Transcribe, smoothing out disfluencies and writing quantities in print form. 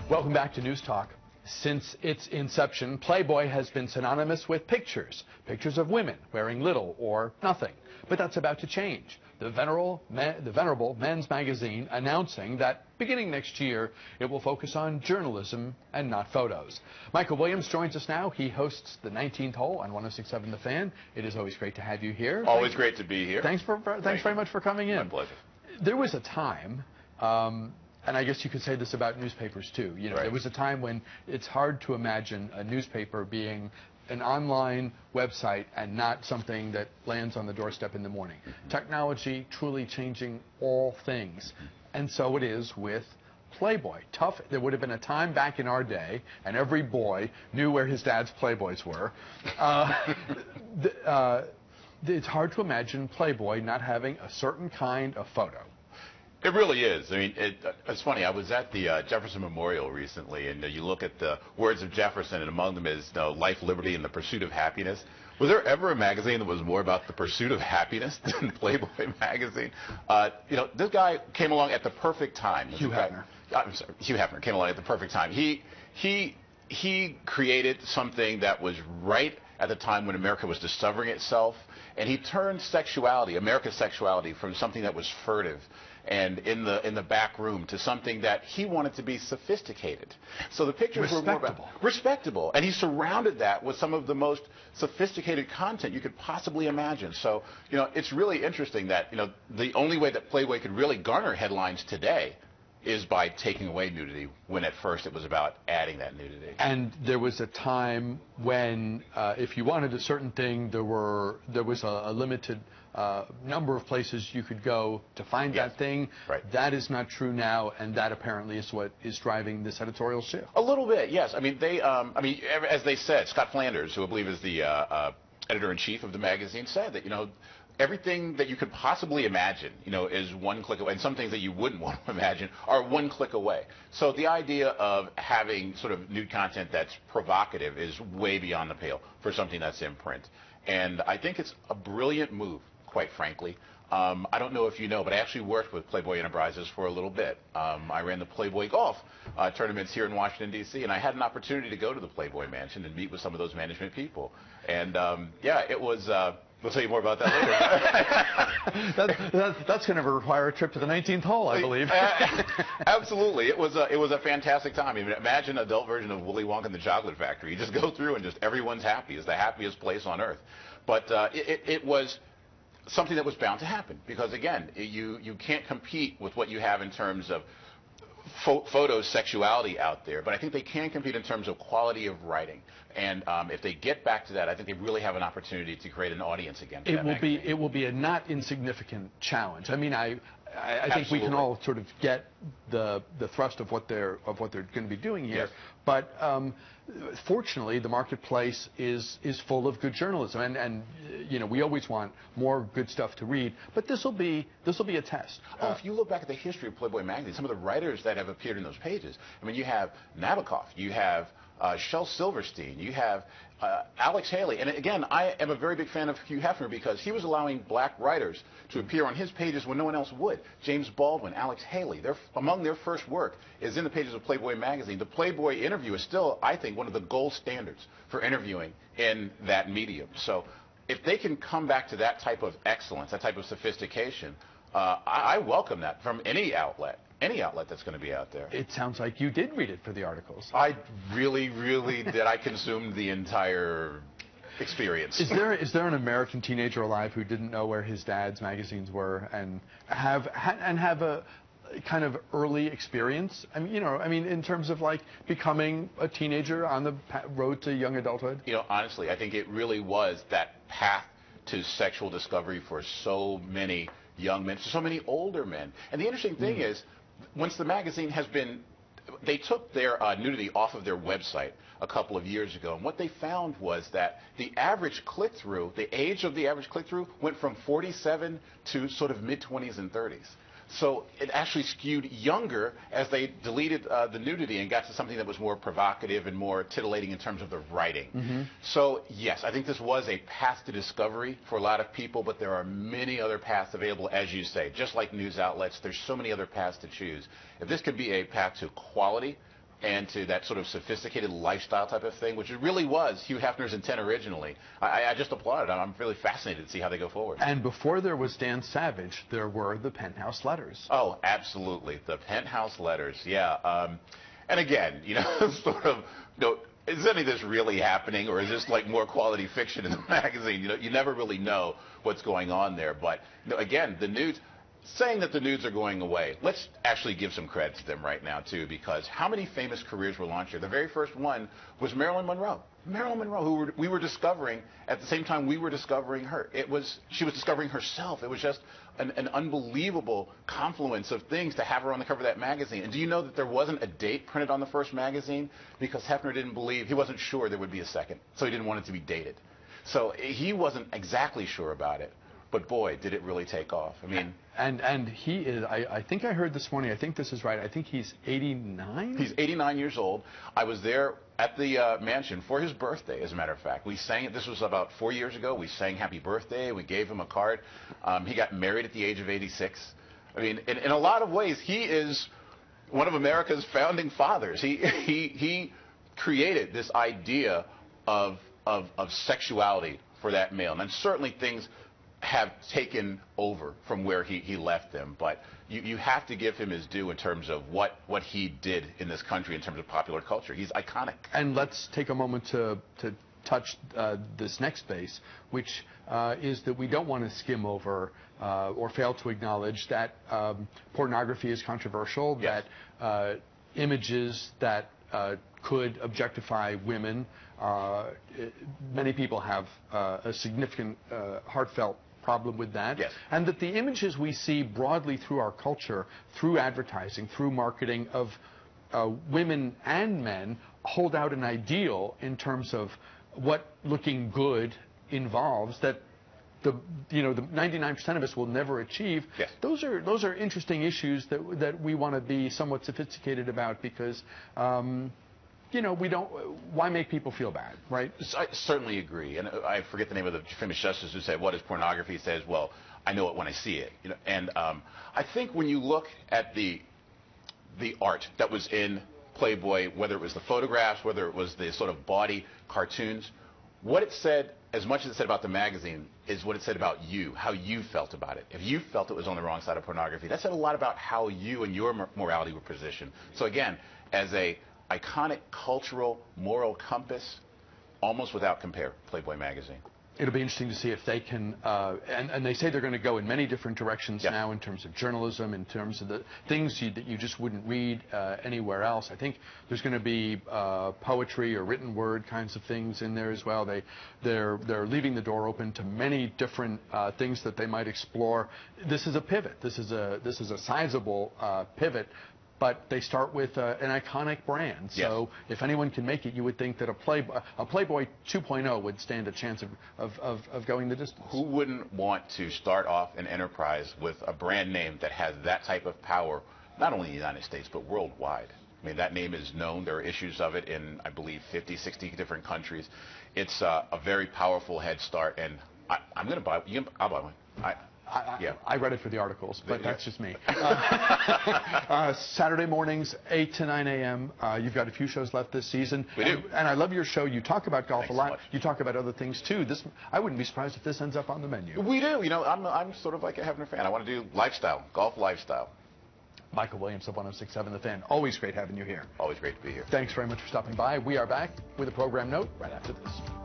Welcome back to News Talk. Since its inception, Playboy has been synonymous with pictures of women wearing little or nothing. But that's about to change. The venerable men's magazine announcing that beginning next year, it will focus on journalism and not photos. Michael Williams joins us now. He hosts the 19th hole on 106.7 The Fan. It is always great to have you here. Always great to be here. Thanks very much for coming in. My pleasure. There was a time, and I guess you could say this about newspapers too. You know, Right. There was a time when it's hard to imagine a newspaper being an online website and not something that lands on the doorstep in the morning. Technology truly changing all things. And so it is with Playboy. Tough. There would have been a time back in our day, and every boy knew where his dad's Playboys were. It's hard to imagine Playboy not having a certain kind of photo. It really is. I mean, it's funny. I was at the Jefferson Memorial recently, and you look at the words of Jefferson, and among them is life, liberty, and the pursuit of happiness. Was there ever a magazine that was more about the pursuit of happiness than Playboy magazine? This guy came along at the perfect time. Hugh Hefner. I'm sorry, Hugh Hefner came along at the perfect time. He created something that was right at the time when America was discovering itself, and he turned sexuality, America's sexuality, from something that was furtive and in the back room to something that he wanted to be sophisticated. So the pictures were more about respectable, and he surrounded that with some of the most sophisticated content you could possibly imagine. So it's really interesting that the only way that Playboy could really garner headlines today is by taking away nudity, when at first it was about adding that nudity. And there was a time when if you wanted a certain thing, there was a limited number of places you could go to find that thing. Right. That is not true now, and that apparently is what is driving this editorial shift. A little bit, yes. I mean, as they said, Scott Flanders, who I believe is the editor-in-chief of the magazine, said that everything that you could possibly imagine, is one click away, and some things that you wouldn't want to imagine are one click away. So the idea of having sort of nude content that's provocative is way beyond the pale for something that's in print. And I think it's a brilliant move, quite frankly. I don't know if you know, but I actually worked with Playboy Enterprises for a little bit. I ran the Playboy Golf tournaments here in Washington, D.C., and I had an opportunity to go to the Playboy Mansion and meet with some of those management people. And, it was... We'll tell you more about that later. That's going to require a trip to the 19th hole, I believe. Absolutely. It was a fantastic time. I mean, imagine an adult version of Willy Wonka and the Chocolate Factory. You just go through and just everyone's happy. It's the happiest place on earth. But it was something that was bound to happen because, again, you can't compete with what you have in terms of photo sexuality out there, but I think they can compete in terms of quality of writing. And if they get back to that, I think they really have an opportunity to create an audience again. It will be a not insignificant challenge. I mean, I think we can all sort of get the thrust of what they're going to be doing here. Yes. But fortunately, the marketplace is full of good journalism, and we always want more good stuff to read. But this will be a test. If you look back at the history of Playboy magazine, some of the writers that have appeared in those pages. I mean, you have Nabokov, you have Shel Silverstein, you have Alex Haley. And again, I am a very big fan of Hugh Hefner because he was allowing black writers to appear on his pages when no one else would. James Baldwin, Alex Haley, among their first work is in the pages of Playboy magazine. The Playboy interview is still, I think, one of the gold standards for interviewing in that medium. So if they can come back to that type of excellence, that type of sophistication, I welcome that from any outlet that's going to be out there. It sounds like you did read it for the articles. I really, really did. I consumed the entire experience. Is there an American teenager alive who didn't know where his dad's magazines were and have a kind of early experience? I mean, in terms of like becoming a teenager on the road to young adulthood? Honestly, I think it really was that path to sexual discovery for so many young men, so many older men. And the interesting thing is, once the magazine has been, they took their nudity off of their website a couple of years ago, and what they found was that the average click-through, the age of the average click-through went from 47 to sort of mid-20s and 30s. So it actually skewed younger as they deleted the nudity and got to something that was more provocative and more titillating in terms of the writing. So, yes, I think this was a path to discovery for a lot of people, but there are many other paths available, as you say. Just like news outlets, there's so many other paths to choose. If this could be a path to quality and to that sort of sophisticated lifestyle type of thing, which it really was Hugh Hefner's intent originally. I just applaud it. I'm really fascinated to see how they go forward. And before there was Dan Savage, there were the Penthouse letters. Oh, absolutely. The Penthouse letters, yeah. And again, sort of, is any of this really happening, or is this like more quality fiction in the magazine? You never really know what's going on there. But again, the nudes, saying that the nudes are going away, let's actually give some credit to them right now too, because how many famous careers were launched here? The very first one was Marilyn Monroe. Marilyn Monroe, who we were discovering at the same time we were discovering her. She was discovering herself. It was just an unbelievable confluence of things to have her on the cover of that magazine. And do you know that there wasn't a date printed on the first magazine? Because Hefner he wasn't sure there would be a second, so he didn't want it to be dated. So he wasn't exactly sure about it. But boy, did it really take off. I mean, and he is. I think I heard this morning. I think this is right. I think he's 89. He's 89 years old. I was there at the mansion for his birthday. As a matter of fact, we sang it. This was about 4 years ago. We sang "Happy Birthday." We gave him a card. He got married at the age of 86. I mean, in a lot of ways, he is one of America's founding fathers. He created this idea of sexuality for that male, and certainly things have taken over from where he left them, but you have to give him his due in terms of what he did in this country in terms of popular culture. He's iconic. And let's take a moment to touch this next base, which is that we don't want to skim over or fail to acknowledge that pornography is controversial, yes, that images that could objectify women, many people have a significant heartfelt problem with that. Yes. And that the images we see broadly through our culture, through advertising, through marketing of women and men hold out an ideal in terms of what looking good involves that the 99% of us will never achieve. Yes. Those are interesting issues that we want to be somewhat sophisticated about, because we don't. Why make people feel bad, right? I certainly agree, and I forget the name of the famous justice who said, "What is pornography?" He says, "Well, I know it when I see it." And I think when you look at the art that was in Playboy, whether it was the photographs, whether it was the sort of body cartoons, what it said, as much as it said about the magazine, is what it said about you, how you felt about it. If you felt it was on the wrong side of pornography, that said a lot about how you and your morality were positioned. So again, as a iconic cultural moral compass, almost without compare, Playboy magazine. It'll be interesting to see if they can, and they say they're going to go in many different directions Yeah. now in terms of journalism, in terms of the things that you just wouldn't read anywhere else. I think there's going to be poetry or written word kinds of things in there as well. They're leaving the door open to many different things that they might explore. This is a pivot. This is a sizable pivot. But they start with an iconic brand. So yes, if anyone can make it, you would think that a Playboy 2.0 would stand a chance of going the distance. Who wouldn't want to start off an enterprise with a brand name that has that type of power, not only in the United States, but worldwide? I mean, that name is known. There are issues of it in, I believe, 50, 60 different countries. It's a very powerful head start, and I'm going to buy one. I'll buy one. I read it for the articles, but that's just me. Saturday mornings, 8 to 9 a.m. You've got a few shows left this season. We do. And I love your show. You talk about golf Thanks a lot. so much. You talk about other things, too. I wouldn't be surprised if this ends up on the menu. We do. I'm sort of like a Hefner fan. I want to do lifestyle, golf lifestyle. Michael Williams of 106.7 The Fan. Always great having you here. Always great to be here. Thanks very much for stopping by. We are back with a program note right after this.